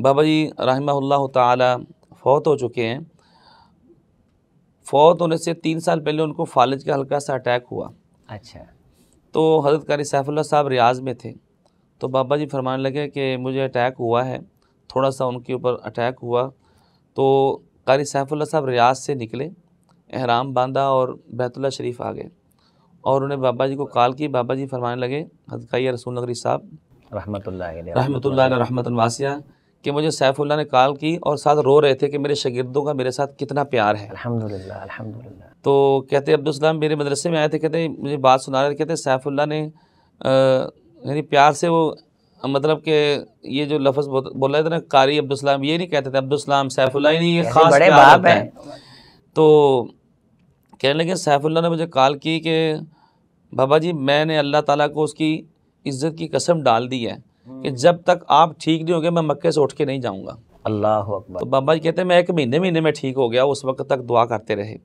बाबा जी रहमहुल्लाह ताला फ़ौत हो चुके हैं। फ़ौत होने से 3 साल पहले उनको फालिज का हल्का सा अटैक हुआ। अच्छा। तो हज़रत कारी सैफुल्लाह साहब रियाज़ में थे, तो बाबा जी फरमाने लगे कि मुझे अटैक हुआ है, थोड़ा सा उनके ऊपर अटैक हुआ। तो कारी सैफुल्लाह साहब रियाज़ से निकले, एहराम बांधा और बैतुल्लाह शरीफ आ गए और उन्हें बाबा जी को कॉल की। बाबा जी फरमाने लगे हज़रत कारी रसूल नगरी साहब रहमतुल्लाह अलैह रहमतुन वासिया कि मुझे सैफुल्लाह ने कॉल की और साथ रो रहे थे कि मेरे शागिर्दों का मेरे साथ कितना प्यार है। अल्हम्दुलिल्लाह अल्हम्दुलिल्लाह। तो कहते अब्दुल सलाम मेरे मदरसे में आए थे, कहते मुझे बात सुना रहे थे, कहते सैफुल्लाह ने यानी प्यार से वो मतलब कि ये जो लफ्ज़ बोला था ना कारी अब्दुल सलाम, ये नहीं कहते थे अब्दुल सलाम सैफुल्लाह, नहीं ये ख़ास बड़े प्यार बाप होता है। हैं। तो कहने लगे सैफुल्लाह ने मुझे कॉल की कि बाबा जी मैंने अल्लाह ताला को उसकी इज़्ज़त की कसम डाल दी है कि जब तक आप ठीक नहीं होगे मैं मक्के से उठ के नहीं जाऊँगा। अल्लाह अकबर। तो बाबा जी कहते हैं मैं 1 महीने में ठीक हो गया, उस वक्त तक दुआ करते रहे।